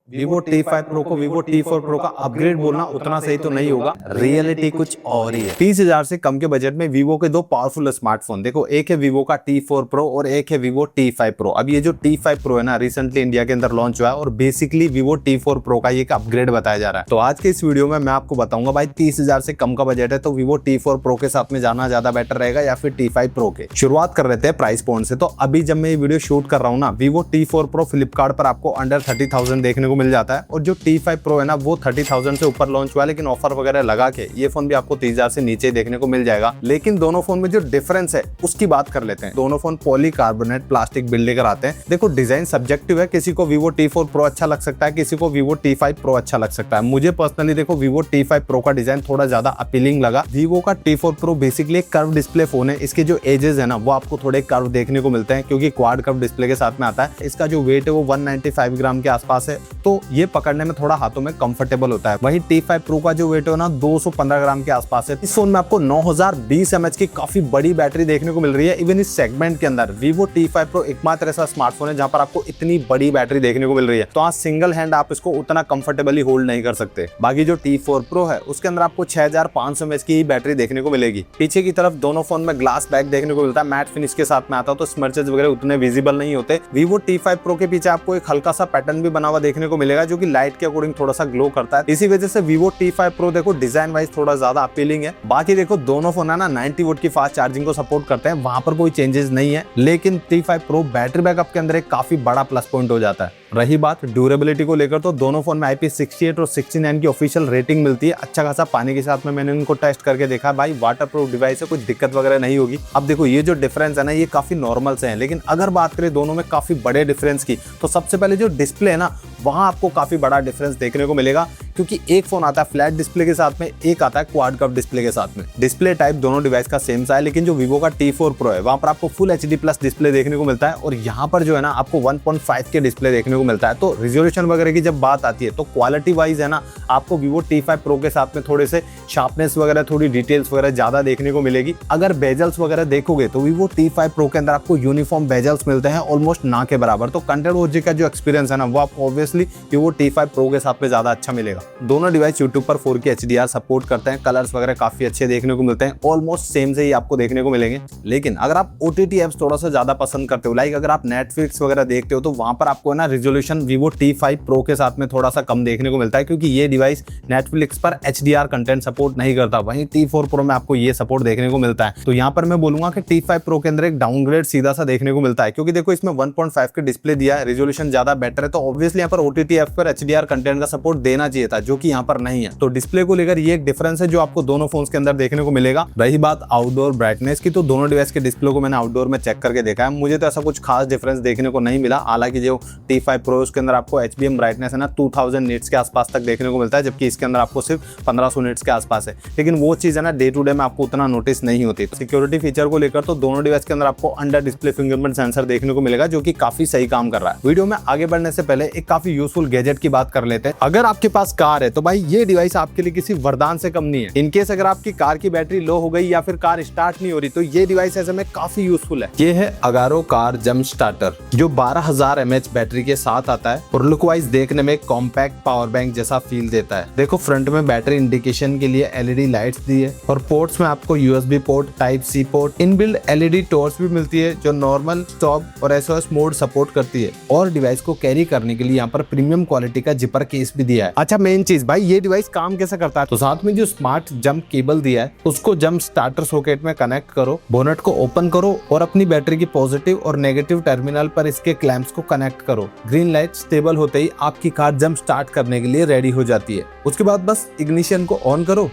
Vivo T5 Pro को Vivo T4 Pro का upgrade बोलना उतना सही तो नहीं होगा, रियलिटी कुछ और ही है। 30,000 से कम के बजट में Vivo के दो पावरफुल स्मार्टफोन देखो, एक है Vivo का T4 Pro और एक है Vivo T5 Pro। अब ये जो T5 Pro है ना, रिसेंटली इंडिया के अंदर लॉन्च हुआ है और बेसिकली Vivo T4 Pro का ये एक अपग्रेड बताया जा रहा है। तो आज के इस वीडियो में मैं आपको बताऊंगा भाई 30,000 से कम का बजट है तो Vivo T4 Pro के साथ में जाना ज्यादा बेटर रहेगा या फिर T5 Pro के। शुरुआत कर रहे थे प्राइस पॉइंट से। तो अभी जब मैं ये वीडियो शूट कर रहा हूँ ना, Vivo T4 Pro फ्लिपकार्ट पर आपको अंडर 30,000 देखने को मिल जाता है और जो T5 Pro है ना वो 30,000 से ऊपर लॉन्च हुआ है, लेकिन ऑफर वगैरह लगा के ये फोन भी आपको 30,000 से नीचे देखने को मिल जाएगा। लेकिन दोनों फोन में जो डिफरेंस है उसकी बात कर लेते हैं। दोनों फोन पॉलीकार्बोनेट प्लास्टिक बिल्ड लेकर आते हैं। देखो डिजाइन सब्जेक्टिव है, किसी को Vivo T4 Pro अच्छा लग सकता है, किसी को Vivo T5 Pro अच्छा लग सकता है। मुझे पर्सनली देखो Vivo T5 Pro का डिजाइन थोड़ा ज्यादा अपीलिंग लगा। Vivo का T4 Pro बेसिकली एक कर्व डिस्प्ले फोन है। इसके जो एजेस है ना वो आपको थोड़े कर्व देखने को मिलते हैं क्योंकि क्वाड कर्व डिस्प्ले के साथ में आता है। इसका जो वेट है वो 195 ग्राम के आसपास है, तो ये पकड़ने में थोड़ा हाथों में कंफर्टेबल होता है। वहीं T5 Pro का जो वेट है ना 215 ग्राम के आसपास है। इस फोन में आपको 9020 mAh की काफी बड़ी बैटरी देखने को मिल रही है। इवन इस सेगमेंट के अंदर Vivo T5 Pro एकमात्र ऐसा स्मार्टफोन है जहां पर आपको इतनी बड़ी बैटरी देखने को मिल रही है। तो आज सिंगल हैंड आप इसको उतना कंफर्टेबली होल्ड नहीं कर सकते। बाकी जो T4 Pro है उसके अंदर आपको 6500 mAh की बैटरी देखने को मिलेगी। पीछे की तरफ दोनों फोन में ग्लास बैक देखने को मिलता है, मैट फिनिश के साथ में आता है तो स्मर्चेस वगैरह उतने विजिबल नहीं होते। Vivo T5 Pro के पीछे आपको एक हल्का सा पैटर्न भी बना हुआ देखने को मिलेगा जो कि लाइट के अकॉर्डिंग थोड़ा सा ग्लो करता है। इसी वजह से Vivo T5 Pro देखो डिजाइन वाइज थोड़ा ज्यादा अपीलिंग है। बाकी देखो दोनों फोन है ना 90 वोल्ट की फास्ट चार्जिंग को सपोर्ट करते हैं, वहां पर कोई चेंजेस नहीं है। लेकिन T5 Pro बैटरी बैकअप के अंदर एक काफी बड़ा प्लस पॉइंट हो जाता है। रही बात ड्यूरेबिलिटी को लेकर तो दोनों फोन में IP68 और 69 की ऑफिशियल रेटिंग मिलती है। अच्छा खासा पानी के साथ में मैंने इनको टेस्ट करके देखा भाई, वाटरप्रूफ डिवाइस है, कुछ दिक्कत वगैरह नहीं होगी। अब देखो ये जो डिफरेंस है ना ये काफी नॉर्मल से है, लेकिन अगर बात करें दोनों में काफी बड़े डिफरेंस की तो सबसे पहले जो डिस्प्ले है ना वहां आपको काफी बड़ा डिफरेंस देखने को मिलेगा क्योंकि एक फोन आता है फ्लैट डिस्प्ले के साथ में, एक आता है क्वाड कर्व डिस्प्ले के साथ में। डिस्प्ले टाइप दोनों डिवाइस का सेम सा है, लेकिन जो Vivo का T4 Pro है वहां पर आपको फुल HD प्लस डिस्प्ले देखने को मिलता है और यहाँ पर जो है ना आपको 1.5 के डिस्प्ले देखने को मिलता है। तो रिजोल्यूशन वगैरह की जब बात आती है तो क्वालिटी वाइज है ना आपको Vivo T5 Pro के साथ में थोड़े से शार्पनेस वगैरह, थोड़ी डिटेल्स वगैरह ज्यादा देखने को मिलेगी। अगर बेजल्स वगैरह देखोगे तो Vivo T5 Pro के अंदर आपको यूनिफॉर्म बेजल्स मिलते हैं ऑलमोस्ट ना के बराबर। तो कंटेंट ओजी का जो एक्सपीरियंस है ना वो आपको ऑब्वियसली Vivo T5 Pro के साथ में ज्यादा अच्छा मिलेगा। दोनों डिवाइस YouTube पर 4K HDR सपोर्ट करते हैं, कलर्स वगैरह काफी अच्छे देखने को मिलते हैं, ऑलमोस्ट सेम से ही आपको देखने को मिलेंगे। लेकिन अगर आप OTT ऐप्स थोड़ा सा ज्यादा पसंद करते हो, लाइक अगर आप Netflix वगैरह देखते हो तो वहां पर आपको है ना रिजोल्यूशन Vivo T5 Pro के साथ में थोड़ा सा कम देखने को मिलता है क्योंकि ये डिवाइस Netflix पर HDR कंटेंट सपोर्ट नहीं करता। वहीं T4 Pro में आपको ये सपोर्ट देखने को मिलता है। तो यहाँ पर मैं बोलूंगा कि T5 Pro के अंदर एक डाउनग्रेड सीधा सा देखने को मिलता है क्योंकि देखो इसमें 1.5 के डिस्प्ले दिया है, रिजोल्यूशन ज्यादा बेटर है, तो ऑब्वियसली यहाँ पर OTT ऐप पर HDR कंटेंट का सपोर्ट देना चाहिए था जो कि यहाँ पर नहीं है। तो डिस्प्ले को लेकर ये एक डिफरेंस है जो आपको दोनों फोन्स के अंदर देखने को मिलेगा। रही बात आउटडोर ब्राइटनेस की तो दोनों डिवाइस के डिस्प्ले को मैंने आउटडोर में चेक करके देखा है, मुझे तो ऐसा कुछ खास डिफरेंस देखने को नहीं मिला। हालांकि जो T5 Pro उसके अंदर आपको HBM ब्राइटनेस है ना 2000 निट्स के आसपास तक देखने को मिलता है, जबकि इसके अंदर आपको सिर्फ 1500 निट्स के आसपास है। लेकिन वो चीज है ना डे टू डे में आपको उतना नोटिस नहीं होती। सिक्योरिटी फीचर को लेकर तो दोनों डिवाइस के अंदर आपको अंडर डिस्प्ले फिंगरप्रिंट सेंसर देखने को मिलेगा जो कि काफी सही काम कर रहा है। वीडियो में आगे बढ़ने से पहले एक काफी यूजफुल गैजेट की बात कर लेते हैं। अगर आपके पास कार है तो भाई ये डिवाइस आपके लिए किसी वरदान से कम नहीं है। इनकेस अगर आपकी कार की बैटरी लो हो गई या फिर कार स्टार्ट नहीं हो रही तो ये डिवाइस ऐसे में काफी यूजफुल है। ये है अगारो कार जंप स्टार्टर जो 12000 mAh बैटरी के साथ आता है और लुक वाइज देखने में कॉम्पैक्ट पावर बैंक जैसा फील देता है। देखो फ्रंट में बैटरी इंडिकेशन के लिए LED लाइट्स दी है और पोर्ट्स में आपको USB port, Type-C port, inbuilt LED torch भी मिलती है जो नॉर्मल, स्टॉप और SOS मोड सपोर्ट करती है। और डिवाइस को कैरी करने के लिए यहाँ पर प्रीमियम क्वालिटी का जिपर केस भी दिया है। अच्छा मेन चीज भाई ये डिवाइस काम कैसे करता है, तो साथ में जो स्मार्ट जंप केबल दिया है उसको जंप स्टार्टर सॉकेट में कनेक्ट करो, बोनट को ओपन करो और अपनी बैटरी की पॉजिटिव और नेगेटिव टर्मिनल पर इसके क्लैंप्स को कनेक्ट करो। ग्रीन लाइट स्टेबल होते ही आपकी कार जंप स्टार्ट करने के लिए रेडी हो जाती है। उसके बाद बस इग्निशन को ऑन करो।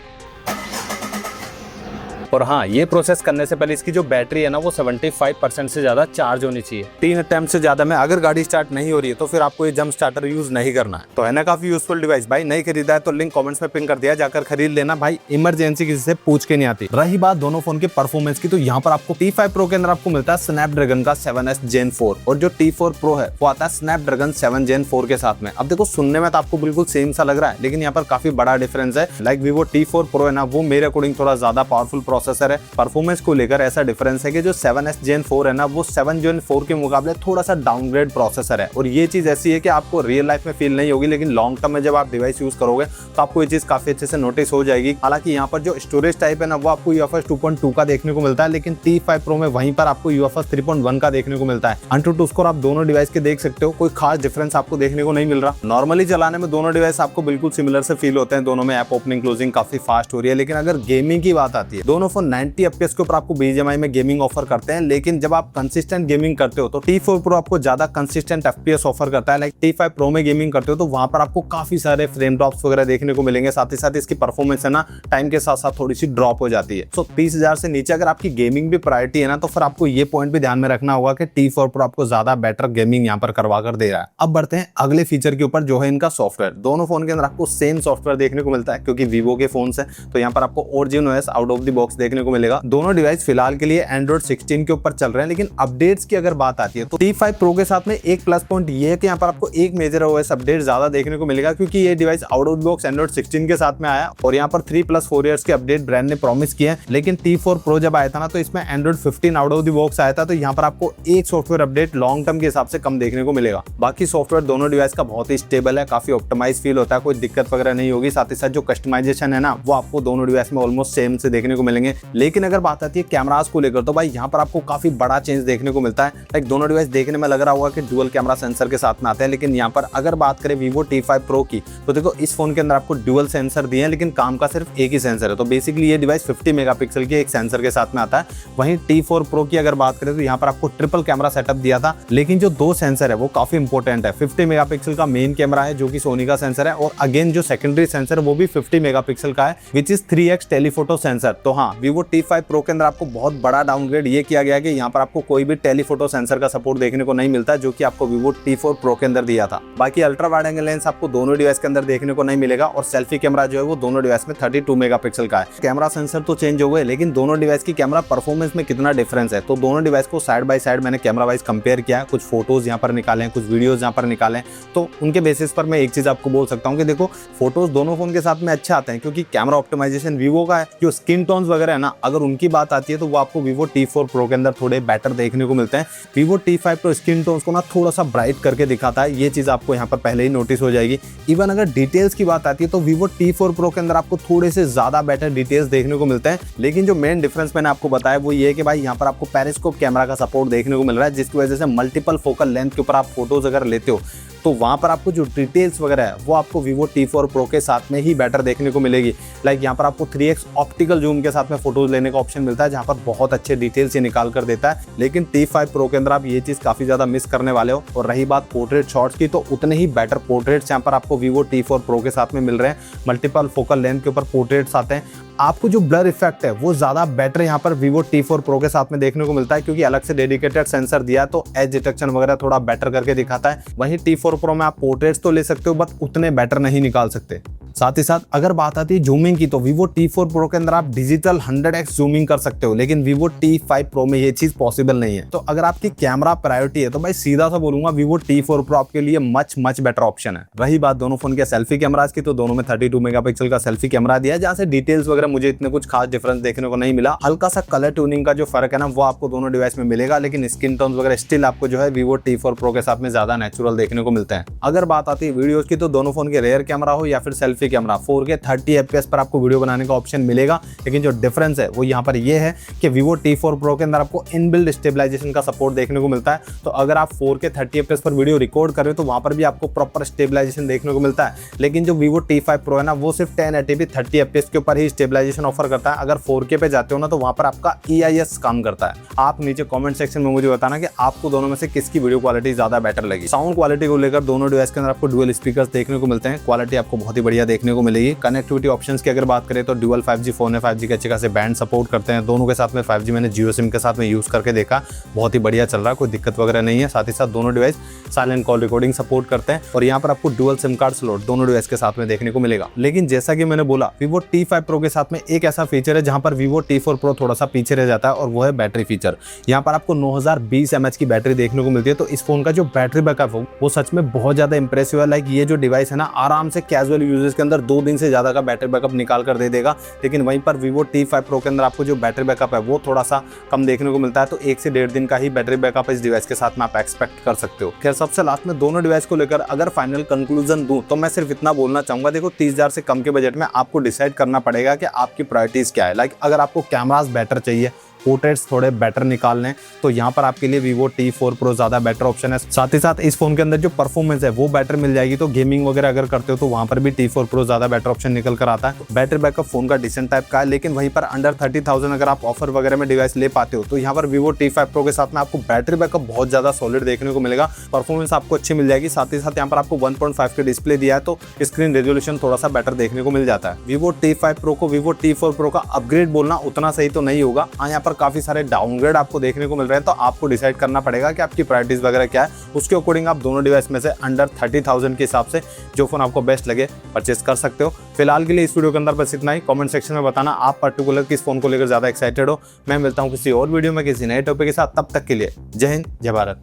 और हाँ, ये प्रोसेस करने से पहले इसकी जो बैटरी है ना वो 75% से ज्यादा चार्ज होनी चाहिए। 3 अटेम्प्ट से ज्यादा में अगर गाड़ी स्टार्ट नहीं हो रही है तो फिर आपको ये जंप स्टार्टर यूज नहीं करना है। तो है ना काफी यूजफुल डिवाइस। भाई नहीं खरीदा है तो लिंक कमेंट्स में पिन कर दिया, जाकर खरीद लेना भाई, इमरजेंसी किसी से पूछ के नहीं आती। रही बात दोनों फोन के परफॉर्मेंस की तो यहाँ पर आपको T5 Pro के अंदर आपको मिलता है स्नैपड्रैगन का 7S Gen 4 और जो T4 Pro है वो आता है स्नैपड्रैगन 7 Gen 4 के साथ में। अब देखो सुनने में तो आपको बिल्कुल सेम सा लग रहा है लेकिन यहाँ पर काफी बड़ा डिफरेंस है। लाइक Vivo T4 Pro है ना वो मेरे अकॉर्डिंग थोड़ा ज्यादा पावरफुल प्रोसेसर है। परफॉर्मेंस को लेकर ऐसा डिफरेंस है कि जो 7S Gen 4 है ना, वो 7 Gen 4 के मुकाबले थोड़ा सा डाउनग्रेड प्रोसेसर है। और ये चीज ऐसी है कि आपको रियल लाइफ में फील नहीं होगी, लेकिन लॉन्ग टर्म में जब आप डिवाइस यूज करोगे तो आपको ये चीज काफी अच्छे से नोटिस हो जाएगी। हालांकि यहाँ पर जो स्टोरेज टाइप है ना, वो आपको UFS 2.2 का देखने को मिलता है, लेकिन T5 Pro में वहीं पर आपको UFS 3.1 का देखने को मिलता है। AnTuTu स्कोर आप दोनों डिवाइस के देख सकते हो, कोई खास डिफरेंस आपको देखने को नहीं मिल रहा। नॉर्मली चलाने में दोनों डिवाइस आपको बिल्कुल सिमिलर से फील होते हैं, दोनों में ऐप ओपनिंग क्लोजिंग काफी फास्ट हो रही है। लेकिन अगर गेमिंग की बात आती है, दोनों फोन 90 FPS के ऊपर आपको BGMI में गेमिंग ऑफर करते हैं, लेकिन जब आप कंसिस्टेंट गेमिंग करते हो तो T4 Pro आपको ज्यादा कंसिस्टेंट FPS ऑफर करता है। लाइक T5 Pro में गेमिंग करते हो तो वहां पर आपको काफी सारे फ्रेम ड्रॉप्स वगैरह देखने को मिलेंगे, साथ ही साथ इसकी परफॉर्मेंस है ना टाइम के साथ साथ थोड़ी सी ड्रॉप हो जाती है। सो 30,000 से नीचे अगर आपकी गेमिंग भी प्रायोरिटी है ना, तो फिर आपको ये पॉइंट भी ध्यान में रखना होगा कि T4 Pro आपको ज्यादा बेटर गेमिंग यहाँ पर करवा कर दे रहा है। अब बढ़ते हैं अगले फीचर के ऊपर, जो है इनका सॉफ्टवेयर। दोनों फोन के अंदर आपको सेम सॉफ्टवेयर देखने को मिलता है, क्योंकि Vivo के फोन है तो यहाँ पर आपको OriginOS out of the box देखने को मिलेगा। दोनों डिवाइस फिलहाल के लिए Android 16 के ऊपर चल रहे हैं, लेकिन अपडेट्स की अगर बात आती है तो T5 Pro के साथ में एक प्लस पॉइंट ये है कि यहाँ पर आपको एक मेजर OS अपडेट ज्यादा देखने को मिलेगा, क्योंकि ये device out of the box Android 16 के साथ में आया और यहाँ पर 3+4 ईयर्स के अपडेट ब्रांड ने प्रॉमिस किए हैं। लेकिन T4 Pro जब आया था ना, तो इसमें Android 15 out of the box आया था, तो यहाँ पर आपको एक सॉफ्टवेयर अपडेट लॉन्ग टर्म के हिसाब से कम देखने को मिलेगा। बाकी सॉफ्टवेयर दोनों डिवाइस का बहुत ही स्टेबल है, काफी ऑप्टिमाइज फील होता है, कोई दिक्कत वगैरह नहीं होगी। साथ ही साथ जो कस्टमाइजेशन है ना, वो आपको दोनों डिवाइस में ऑलमोस्ट सेम से देखने को मिलेंगे। लेकिन अगर बात आती है कैमरास को लेकर, तो भाई यहाँ पर आपको काफी बड़ा चेंज देखने को मिलता है। लाइक दोनों डिवाइस देखने में लग रहा होगा कि डुअल कैमरा सेंसर के साथ में आते हैं, लेकिन यहाँ पर अगर बात करें Vivo T5 Pro की, तो देखो इस फोन के अंदर आपको डुअल सेंसर दिए हैं, लेकिन काम का सिर्फ एक ही सेंसर है। तो बेसिकली ये डिवाइस 50 मेगापिक्सल के एक सेंसर के साथ में आता है। वहीं T4 Pro की अगर बात करें तो यहाँ पर आपको ट्रिपल कैमरा सेटअप दिया था, लेकिन जो दो सेंसर है वो काफी इंपॉर्टेंट है। 50 मेगापिक्सल का मेन कैमरा है जो कि सोनी का सेंसर है, और अगेन जो सेकेंडरी सेंसर है वो भी 50 मेगापिक्सल का है, which is 3x telephoto sensor. तो हाँ, Vivo T5 Pro के अंदर आपको बहुत बड़ा डाउनग्रेड ये किया गया कि यहाँ पर आपको कोई भी टेलीफोटो सेंसर का सपोर्ट देखने को नहीं मिलता, जो कि आपको Vivo T4 Pro के अंदर दिया था। बाकी अल्ट्रा वाइड एंगल लेंस आपको दोनों डिवाइस के अंदर देखने को नहीं मिलेगा, और सेल्फी कैमरा जो है वो दोनों डिवाइस में 32 मेगापिक्सल का है। कैमरा सेंसर तो चेंज हो गए, लेकिन दोनों डिवाइस की कैमरा परफॉर्मेंस में कितना डिफरेंस है, तो दोनों डिवाइस को साइड बाय साइड मैंने कैमरा वाइज कंपेयर किया है। कुछ फोटोज यहाँ पर निकाले, कुछ वीडियोज यहाँ पर निकाले, तो उनके बेसिस पर मैं एक चीज आपको बोल सकता हूँ कि देखो फोटोज दोनों फोन के साथ में अच्छे आते हैं, क्योंकि कैमरा ऑप्टिमाइजेशन Vivo का है। जो स्किन टोन्स वगैरह है ना, अगर उनकी बात आती है तो वो आपको Vivo T4 Pro के अंदर थोड़े बेटर देखने को मिलते हैं। Vivo T5 Pro skin tones को ना थोड़ा सा ब्राइट करके दिखाता है, ये चीज आपको यहाँ पर पहले ही नोटिस हो जाएगी। इवन अगर डिटेल्स की बात आती है तो Vivo T4 Pro के अंदर आपको थोड़े से ज्यादा बेटर डिटेल्स देखने को मिलते हैं। लेकिन जो मेन डिफरेंस मैंने आपको बताया वो ये है कि भाई यहाँ पर आपको पेरिस्कोप कैमरा का सपोर्ट देखने को मिल रहा है, जिसकी वजह से मल्टीपल फोकल लेंथ के ऊपर आप फोटोज अगर लेते हो तो वहां पर आपको जो डिटेल्स वगैरह है वो आपको Vivo T4 Pro के साथ में ही बेटर देखने को मिलेगी। लाइक यहाँ पर आपको 3x ऑप्टिकल जूम के साथ में फोटोज लेने का ऑप्शन मिलता है, जहाँ पर बहुत अच्छे डिटेल्स ये निकाल कर देता है। लेकिन T5 Pro के अंदर आप ये चीज काफी ज्यादा मिस करने वाले हो। और रही बात पोर्ट्रेट शॉट्स की, तो उतने ही बेटर पोर्ट्रेट्स यहाँ पर आपको Vivo T4 Pro के साथ में मिल रहे हैं। मल्टीपल फोकल लेंथ के ऊपर पोर्ट्रेट्स आते हैं। आपको जो ब्लर इफेक्ट है वो ज्यादा बेटर यहाँ पर Vivo T4 Pro के साथ में देखने को मिलता है, क्योंकि अलग से डेडिकेटेड सेंसर दिया तो एज डिटेक्शन वगैरह थोड़ा बेटर करके दिखाता है। वहीं T4 Pro में आप पोर्ट्रेट्स तो ले सकते हो, बट उतने बेटर नहीं निकाल सकते। साथ ही साथ अगर बात आती है जूमिंग की, तो Vivo T4 Pro के अंदर आप डिजिटल 100x जूमिंग कर सकते हो, लेकिन Vivo T5 Pro में ये चीज पॉसिबल नहीं है। तो अगर आपकी कैमरा प्रायोरिटी है तो भाई सीधा सा बोलूंगा Vivo T4 Pro आपके लिए मच बेटर ऑप्शन है। रही बात दोनों फोन के सेल्फी कैमरास की, तो दोनों में 32 मेगापिक्सल का सेल्फी कैमरा दिया है, जहाँ से डिटेल्स वगैरह मुझे इतने कुछ खास डिफरेंस देखने को नहीं मिला। हल्का सा कलर ट्यूनिंग का जो फर्क है ना, वो आपको दोनों डिवाइस में मिलेगा, लेकिन स्किन टोन वगैरह स्टिल आपको जो है Vivo T4 Pro के साथ में ज्यादा नेचुरल देखने को मिलते हैं। अगर बात आती है वीडियोस की, तो दोनों फोन के रेयर कैमरा हो या फिर सेल्फी कैमरा, 4K 30 FPS पर आपको वीडियो बनाने का ऑप्शन मिलेगा। लेकिन जो डिफरेंस है वो यहाँ पर ये है कि Vivo T4 Pro के अंदर आपको इनबिल्ड स्टेबलाइजेशन का सपोर्ट देखने को मिलता है। तो अगर आप 4K 30 FPS पर वीडियो रिकॉर्ड कर रहे हो तो वहां पर भी आपको प्रॉपर स्टेबलाइजेशन देखने को मिलता है। लेकिन जो Vivo T5 Pro है ना, वो सिर्फ 1080p 30 FPS के ऊपर ही स्टेबलाइजेशन ऑफर करता है। अगर 4K पे जाते हो ना, तो वहां पर आपका EIS काम करता है। आप नीचे कमेंट सेक्शन में मुझे बताना कि आपको दोनों में से किसकी वीडियो क्वालिटी ज्यादा बेटर लगी। साउंड क्वालिटी को लेकर दोनों डिवाइस के अंदर आपको डुअल स्पीकर्स देखने को मिलते हैं, क्वालिटी आपको बहुत ही बढ़िया देखने को मिलेगी। कनेक्टिविटी ऑप्शंस की अगर बात करें तो डुअल 5G फोन है, 5G के अच्छे खासे बैंड सपोर्ट करते हैं। दोनों के साथ में 5G मैंने जियो सिम के साथ में यूज करके देखा, बहुत ही बढ़िया चल रहा है, कोई दिक्कत वगैरह नहीं है। साथ ही साथ दोनों device silent call recording support करते हैं, और यहाँ पर आपको डुअल सिम कार्ड स्लॉट दोनों डिवाइस के साथ में देखने को मिलेगा। लेकिन जैसा कि मैंने बोला, Vivo T5 Pro के साथ में एक ऐसा फीचर है जहां पर Vivo T4 Pro थोड़ा सा पीछे रह जाता है, और वो है बैटरी फीचर। यहाँ पर आपको 9020 mAh की बैटरी देखने को मिलती है। तो इस फोन का जो बैटरी बैकअप हो वो सच में बहुत ज्यादा इंप्रेसिव है। लाइक ये जो डिवाइस है ना, आराम से कैजुअल यूजेस के अंदर 2 दिन से ज़्यादा का बैटरी बैकअप निकाल कर दे देगा, लेकिन वहीं पर Vivo T5 Pro के अंदर आपको जो बैटरी बैकअप है वो थोड़ा सा कम देखने को मिलता है। तो 1 से 1.5 दिन का ही बैटरी बैकअप इस डिवाइस के साथ में आप एक्सपेक्ट कर सकते हो। खैर सबसे लास्ट में दोनों डिवाइस को लेकर अगर फाइनल कंक्लूजन दूं तो मैं सिर्फ इतना बोलना चाहूंगा, देखो 30,000 से कम के बजट में आपको डिसाइड करना पड़ेगा कि आपकी प्रायोरिटीज क्या है। लाइक अगर आपको कैमरास बेटर चाहिए, पोर्ट्रेट्स थोड़े बेटर निकालने, तो यहाँ पर आपके लिए Vivo T4 Pro ज़्यादा बेटर ऑप्शन है। साथ ही साथ इस फोन के अंदर जो परफॉर्मेंस है वो बेटर मिल जाएगी, तो गेमिंग वगैरह अगर करते हो तो वहाँ पर भी T4 Pro ज़्यादा बेटर ऑप्शन निकल कर आता है। बैटरी बैकअप फोन का डिसेंट टाइप का है, लेकिन वहीं पर अंडर 30,000 अगर आप ऑफर वगैरह में डिवाइस ले पाते हो तो यहाँ पर Vivo T5 Pro के साथ में आपको बैटरी बैकअप बहुत ज़्यादा सॉलिड देखने को मिलेगा, परफॉर्मेंस आपको अच्छी मिल जाएगी। साथ ही साथ यहाँ पर आपको 1.5 के डिस्प्ले दिया है, तो स्क्रीन रेजोल्यूशन थोड़ा सा बेटर देखने को मिल जाता है। Vivo T5 Pro को Vivo T4 Pro का अपग्रेड बोलना उतना सही तो नहीं होगा। हाँ, यहाँ पर काफी सारे डाउनग्रेड आपको देखने को मिल रहे हैं, तो आपको डिसाइड करना पड़ेगा कि आपकी प्रायोरिटीज वगैरह क्या है। उसके अकॉर्डिंग आप दोनों डिवाइस में से अंडर 30,000 के हिसाब से जो फोन आपको बेस्ट लगे परचेस कर सकते हो। फिलहाल के लिए इस वीडियो के अंदर बस इतना ही। कमेंट सेक्शन में बताना आप पर्टिकुलर किस फोन को लेकर ज्यादा एक्साइटेड हो। मैं मिलता हूँ किसी और वीडियो में किसी नए टॉपिक के साथ, तब तक के लिए जय हिंद, जय भारत।